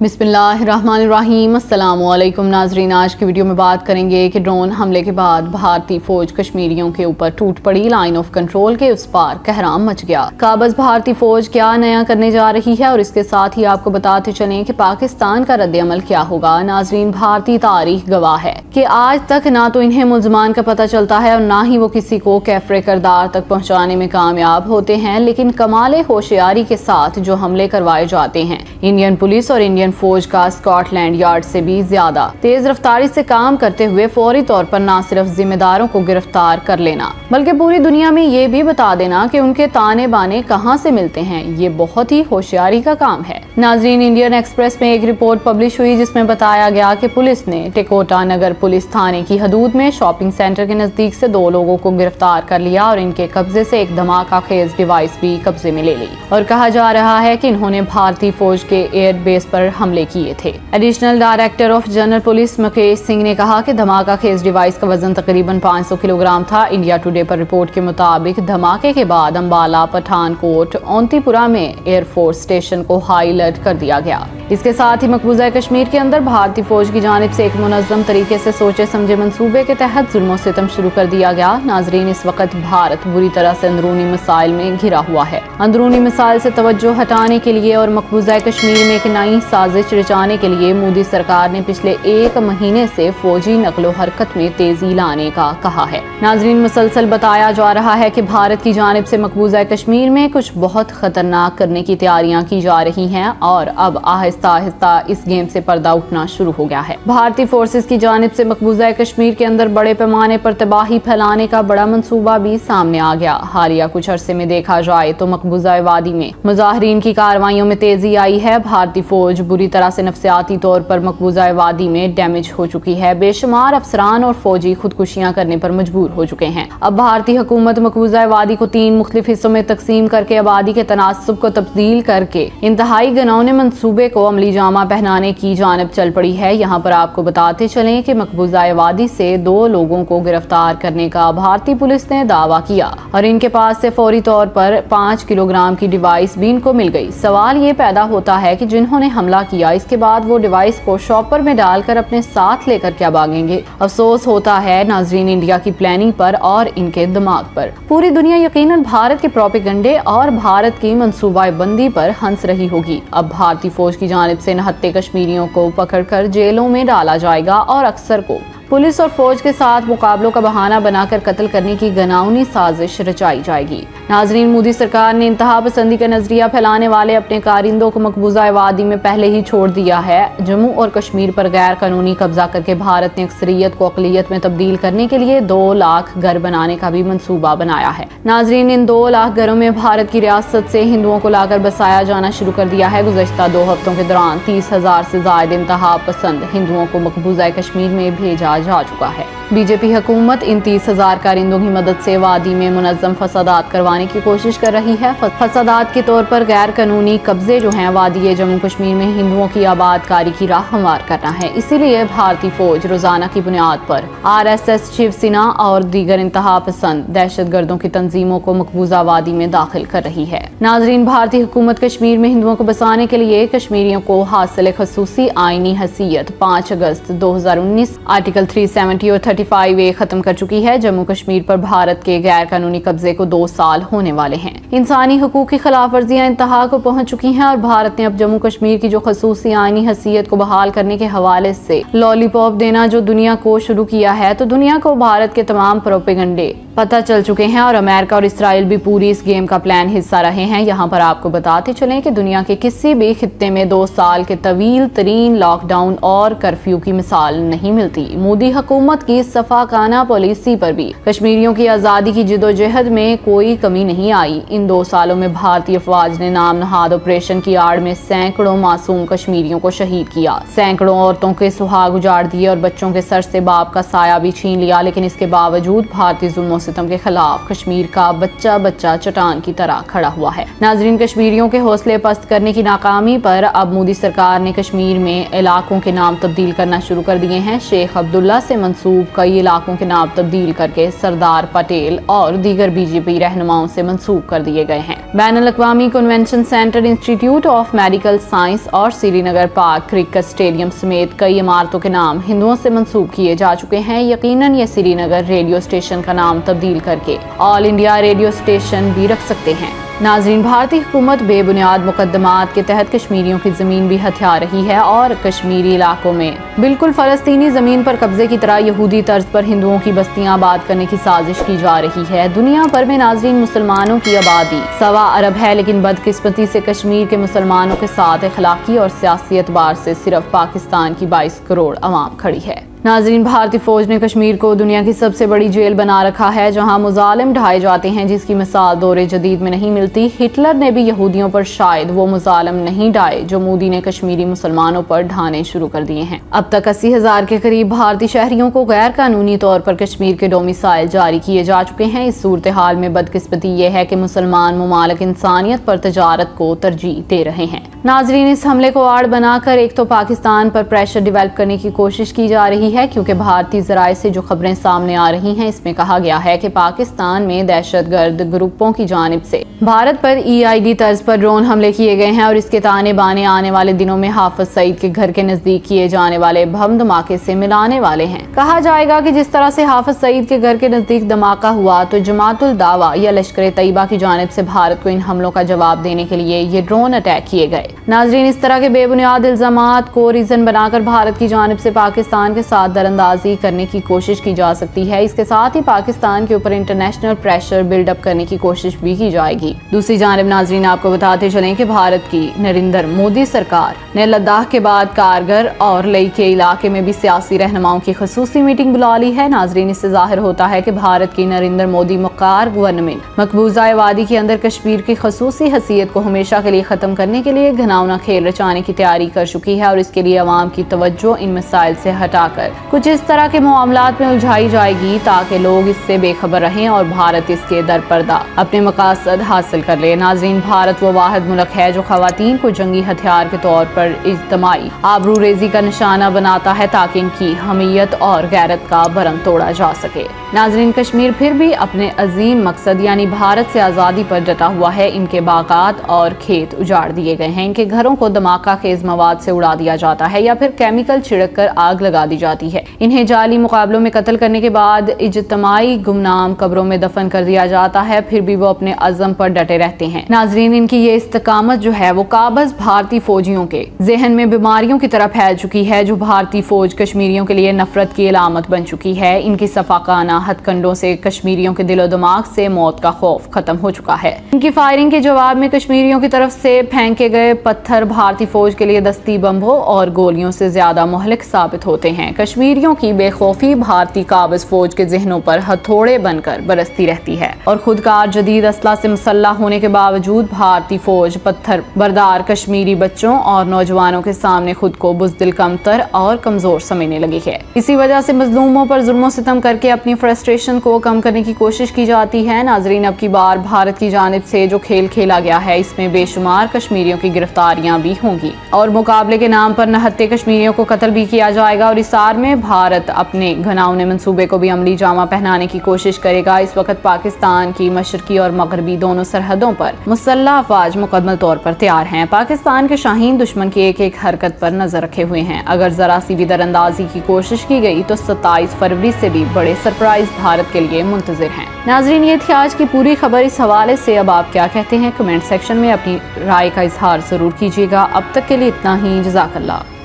बिस्मिल्लाहिर्रहमानिर्रहीम। अस्सलाम-ओ-अलैकुम नाजरीन, आज की वीडियो में बात करेंगे कि ड्रोन हमले के बाद भारतीय फौज कश्मीरियों के ऊपर टूट पड़ी। लाइन ऑफ कंट्रोल के उस पार कहराम मच गया। काबज भारतीय फौज क्या नया करने जा रही है और इसके साथ ही आपको बताते चलें कि पाकिस्तान का रद्द-ए-अमल क्या होगा। नाजरीन, भारतीय तारीख गवाह है कि आज तक ना तो इन्हें मुल्ज़मान का पता चलता है और ना ही वो किसी को कैफरे करदार तक पहुँचाने में कामयाब होते हैं, लेकिन कमाले होशियारी के साथ जो हमले करवाए जाते हैं, इंडियन पुलिस और इंडियन फौज का स्कॉटलैंड यार्ड से भी ज्यादा तेज रफ्तारी से काम करते हुए फौरी तौर पर न सिर्फ जिम्मेदारों को गिरफ्तार कर लेना बल्कि पूरी दुनिया में ये भी बता देना कि उनके ताने बाने कहां से मिलते हैं, ये बहुत ही होशियारी का काम है। नाजरीन, इंडियन एक्सप्रेस में एक रिपोर्ट पब्लिश हुई जिसमें बताया गया कि पुलिस ने टेकोटा नगर पुलिस थाने की हदूद में शॉपिंग सेंटर के नजदीक से 2 लोगों को गिरफ्तार कर लिया और इनके कब्जे से एक धमाका खेज डिवाइस भी कब्जे में ले ली और कहा जा रहा है कि इन्होंने भारतीय फौज के एयर बेस पर हमले किए थे। Additional director of general police Mukesh Singh ने कहा कि धमाका खेज डिवाइस का वजन तकरीबन 500 किलोग्राम था। इंडिया टुडे पर रिपोर्ट के मुताबिक धमाके के बाद अंबाला, पठानकोट, ओंतीपुरा में एयरफोर्स स्टेशन को हाई अलर्ट कर दिया गया। इसके साथ ही मकबूजा कश्मीर के अंदर भारतीय फौज की जानिब से एक मुनज़्ज़म तरीके से सोचे समझे मंसूबे के तहत जुल्म और सितम शुरू कर दिया गया। नाजरीन, इस वक्त भारत बुरी तरह से अंदरूनी मसाइल में घिरा हुआ है। अंदरूनी मसाइल से तवज्जो हटाने के लिए और मकबूजा कश्मीर में एक नई साजिश रचाने के लिए मोदी सरकार ने पिछले 1 महीने से फौजी नकलो हरकत में तेजी लाने का कहा है। नाजरीन, मुसलसल बताया जा रहा है कि भारत की जानिब से मकबूजा कश्मीर में कुछ बहुत खतरनाक करने की तैयारियां की जा रही हैं और अब आहिस्ता आहिस्ता इस गेम से पर्दा उठना शुरू हो गया है। भारतीय फोर्सेस की जानिब से मकबूजा कश्मीर के अंदर बड़े पैमाने पर तबाही फैलाने का बड़ा मंसूबा भी सामने आ गया। हालिया कुछ अरसे में देखा जाए तो मकबूजा वादी में मुजाहिरीन की कार्रवाइयों में तेजी आई है। भारतीय फौज बुरी तरह से नफसियाती तौर पर मकबूजा वादी में डैमेज हो चुकी है। बेशुमार अफसरान और फौजी खुदकुशियां करने पर मजबूर हो चुके हैं। अब भारतीय हुकूमत मकबूजा वादी को 3 मुख्तलिफ हिस्सों में तकसीम करके आबादी के तनासुब को तब्दील करके इंतहाई घिनौने मंसूबे को अमली जामा पहनाने की जानिब चल पड़ी है। यहाँ पर आपको बताते चलें कि मकबूजा वादी से 2 लोगों को गिरफ्तार करने का भारतीय पुलिस ने दावा किया और इनके पास से फौरी तौर पर 5 किलोग्राम की डिवाइस भी इनको मिल गई। सवाल ये पैदा होता है कि जिन्होंने हमला किया इसके बाद वो डिवाइस को शॉपर में डालकर अपने साथ लेकर क्या भागेंगे। अफसोस होता है नाजरीन इंडिया की प्लानिंग पर और इनके दिमाग पर। पूरी दुनिया यकीनन भारत के प्रोपेगेंडे और भारत की मंसूबाबंदी पर हंस रही होगी। अब भारतीय फौज की जानिब से नहत्ते कश्मीरियों को पकड़कर जेलों में डाला जाएगा और अक्सर को पुलिस और फौज के साथ मुकाबलों का बहाना बनाकर कत्ल करने की घिनौनी साजिश रचाई जाएगी। नाजरीन, मोदी सरकार ने इंतहा पसंदी का नजरिया फैलाने वाले अपने कारिंदों को मकबूजा वादी में पहले ही छोड़ दिया है। जम्मू और कश्मीर पर गैर कानूनी कब्जा करके भारत ने अक्सरियत को अकलियत में तब्दील करने के लिए 2 लाख घर बनाने का भी मंसूबा बनाया है। नाजरीन, इन 2 लाख घरों में भारत की रियासत से हिंदुओं को लाकर बसाया जाना शुरू कर दिया है। गुज़श्ता 2 हफ्तों के दौरान 30,000 से ज्यादा इंतहा पसंद हिंदुओं को मकबूजा कश्मीर में भेजा जा चुका है। बीजेपी हुकूमत इन 30,000 कारिंदों की मदद से वादी में मुनज़्ज़म फसादात करवाने की कोशिश कर रही है। फसादात के तौर पर गैर कानूनी कब्जे जो हैं वादी जम्मू कश्मीर में हिंदुओं की आबादकारी की राह हमवार करना है। इसीलिए भारतीय फौज रोजाना की बुनियाद पर RSS, शिवसेना और दीगर इंतहा पसंद दहशत गर्दों की तंजीमों को मकबूजा वादी में दाखिल कर रही है। नाजरीन, भारतीय हुकूमत कश्मीर में हिंदुओं को बसाने के लिए कश्मीरियों को हासिल खसूसी आईनी हैसियत 5 अगस्त 2019 आर्टिकल 370 और 35A खत्म कर चुकी है। जम्मू कश्मीर पर भारत के गैर कानूनी कब्जे को 2 साल होने वाले हैं। इंसानी हुकूक की खिलाफ वर्जियां इंतहा को पहुंच चुकी हैं और भारत ने अब जम्मू कश्मीर की जो खसूसी आईनी हैसियत को बहाल करने के हवाले से लॉलीपॉप देना जो दुनिया को शुरू किया है, तो दुनिया को भारत के तमाम प्रोपेगेंडे पता चल चुके हैं और अमेरिका और इसराइल भी पूरी इस गेम का प्लान हिस्सा रहे हैं। यहाँ पर आपको बताते चलें कि दुनिया के किसी भी खित्ते में 2 साल के तवील तरीन लॉकडाउन और कर्फ्यू की मिसाल नहीं मिलती। मोदी हुकूमत की सफाकाना पॉलिसी पर भी कश्मीरियों की आजादी की जिदोजहद में कोई कमी नहीं आई। इन 2 सालों में भारतीय अफवाज ने नाम नहाद ऑपरेशन की आड़ में सैकड़ों मासूम कश्मीरियों को शहीद किया, सैकड़ों औरतों के सुहाग उजाड़ दिए और बच्चों के सर से बाप का साया भी छीन लिया। लेकिन इसके बावजूद भारतीय जुल्म सितम के खिलाफ कश्मीर का बच्चा बच्चा चट्टान की तरह खड़ा हुआ है। नाजरीन, कश्मीरियों के हौसले पस्त करने की नाकामी पर अब मोदी सरकार ने कश्मीर में इलाकों के नाम तब्दील करना शुरू कर दिए हैं। शेख अब्दुल्ला से मंसूब कई इलाकों के नाम तब्दील करके सरदार पटेल और दीगर बीजेपी रहनुमाओं से मंसूब कर दिए गए हैं। बैनुल-अक़वामी convention centre, institute of medical science और श्रीनगर पाक क्रिकेट स्टेडियम समेत कई इमारतों के नाम हिंदुओं से मंसूब किए जा चुके हैं। यकीनन ये श्रीनगर रेडियो स्टेशन का नाम तब्दील करके ऑल इंडिया रेडियो स्टेशन भी रख सकते हैं। नाज़रीन, भारतीय हुकूमत बेबुनियाद मुकदमात के तहत कश्मीरियों की ज़मीन भी हथिया रही है और कश्मीरी इलाकों में बिल्कुल फ़लस्तीनी ज़मीन पर कब्जे की तरह यहूदी तर्ज पर हिंदुओं की बस्तियां आबाद करने की साजिश की जा रही है। दुनिया भर में नाज़रीन मुसलमानों की आबादी 1.25 अरब है, लेकिन बदकिस्मती से कश्मीर के मुसलमानों के साथ अखलाकी और सियासी एतबार से सिर्फ पाकिस्तान की 22 करोड़ आवाम खड़ी है। नाज़रीन, भारतीय फौज ने कश्मीर को दुनिया की सबसे बड़ी जेल बना रखा है, जहां मुजालिम ढाए जाते हैं, जिसकी मिसाल दौरे जदीद में नहीं मिलती। हिटलर ने भी यहूदियों पर शायद वो मुजालिम नहीं ढाए जो मोदी ने कश्मीरी मुसलमानों पर ढाने शुरू कर दिए हैं। अब तक 80,000 के करीब भारतीय शहरियों को गैर कानूनी तौर पर कश्मीर के डोमिसाइल जारी किए जा चुके हैं। इस सूरत हाल में बदकिस्मती ये है कि मुसलमान मुमालिक इंसानियत पर तजारत को तरजीह दे रहे हैं। नाज़रीन, इस हमले को आड़ बनाकर एक तो पाकिस्तान पर प्रेशर डिवेल्प करने की कोशिश की जा रही है, क्योंकि भारतीय ज़राए से जो खबरें सामने आ रही हैं इसमें कहा गया है कि पाकिस्तान में दहशतगर्द ग्रुपों की जानिब से भारत पर EID तर्ज पर ड्रोन हमले किए गए हैं और इसके ताने बाने आने वाले दिनों में हाफिज सईद के घर के नजदीक किए जाने वाले बम धमाके से मिलाने वाले हैं। कहा जाएगा कि जिस तरह से हाफिज सईद के घर के नजदीक धमाका हुआ तो जमातुल दावा या लश्कर तैयबा की जानिब से भारत को इन हमलों का जवाब देने के लिए ये ड्रोन अटैक किए गए। नाज़रीन, इस तरह के बेबुनियाद इल्जामात को रीजन बनाकर भारत की जानिब से पाकिस्तान के साथ दरअंदाजी करने की कोशिश की जा सकती है। इसके साथ ही पाकिस्तान के ऊपर इंटरनेशनल प्रेशर बिल्डअप करने की कोशिश भी की जाएगी। दूसरी जानिब नाज़रीन, आपको बताते चलें कि भारत की नरेंद्र मोदी सरकार ने लद्दाख के बाद कारगर और LIKE इलाके में भी सियासी रहनुमाओं की खसूसी मीटिंग बुला ली है। नाज़रीन, इससे जाहिर होता है कि भारत की नरेंद्र मोदी मक्कार गवर्नमेंट मकबूजा वादी के अंदर कश्मीर की खसूसी हैसियत को हमेशा के लिए खत्म करने के लिए घिनौना खेल रचाने की तैयारी कर चुकी है और इसके लिए अवाम की तवज्जो इन मसाइल से हटाकर कुछ इस तरह के मामलात में उलझाई जाएगी ताकि लोग इससे बेखबर रहें और भारत इसके दरपर्दा अपने मकासद हासिल कर ले। नाज़रीन, भारत वो वाहिद मुल्क है जो खवातीन को जंगी हथियार के तौर पर इज्तमाई आबरूरेजी का निशाना बनाता है ताकि इनकी हमीयत और गैरत का भरम तोड़ा जा सके। नाज़रीन, कश्मीर फिर भी अपने अजीम मकसद यानी भारत से आज़ादी पर डटा हुआ है। इनके बागात और खेत उजाड़ दिए गए हैं, इनके घरों को धमाका खेज मवाद से उड़ा दिया जाता है या फिर केमिकल छिड़क कर आग लगा दी जाती है। इन्हें जाली मुकाबलों में कत्ल करने के बाद इज्तमाई गुमनाम कब्रों में दफन कर दिया जाता है, फिर भी वो अपने अज़म पर डटे रहते हैं। नाज़रीन, इनकी ये इस्तकामत जो है वो काबज़ भारतीय फौजियों के जहन में बीमारियों की तरह फैल चुकी है, जो भारतीय फौज कश्मीरियों के लिए नफरत की अलामत बन चुकी है। इनकी सफाकाना हथकंडों से कश्मीरियों के दिलो दिमाग से मौत का खौफ खत्म हो चुका है। इनकी फायरिंग के जवाब में कश्मीरियों की तरफ से फेंके गए पत्थर भारतीय फौज के लिए दस्ती बम्बों और गोलियों से ज्यादा मुहलिक साबित होते हैं। कश्मीरियों की बेखौफी भारतीय काबिज फौज के जहनों पर हथौड़े बनकर बरसती रहती है और खुदकार जदीद असला से मुसल्लह होने के बावजूद भारतीय फौज पत्थर बरदार कश्मीरी बच्चों और नौजवानों के सामने खुद को बुज़दिल, कमतर और कमजोर समझने लगी है। इसी वजह से मजलूमों पर जुल्म सितम करके अपनी फ्रस्ट्रेशन को कम करने की कोशिश की जाती है। नाजरीन, अब की बार भारत की जानिब से जो खेल खेला गया है इसमें बेशुमार कश्मीरियों की गिरफ्तारियां भी होंगी और मुकाबले के नाम पर नहत्ते कश्मीरियों को कत्ल भी किया जाएगा और इस सार में भारत अपने घिनौने मंसूबे को भी अमली जामा पहनाने की कोशिश करेगा। इस वक्त पाकिस्तान की मशरकी और मगरबी दोनों सरहदों पर मुसल्लह अफवाज मुकम्मल तौर पर तैयार हैं। पाकिस्तान के शाहीन दुश्मन की एक एक हरकत पर नजर रखे हुए हैं। अगर जरा सी भी दरअंदाजी की कोशिश की गई तो 27 फरवरी से भी बड़े सरप्राइज भारत के लिए मुंतजिर हैं। नाजरीन, ये थी आज की पूरी खबर। इस हवाले से अब आप क्या कहते हैं? कमेंट सेक्शन में अपनी राय का इजहार जरूर कीजिएगा। अब तक के लिए इतना ही। जज़ाकल्लाह।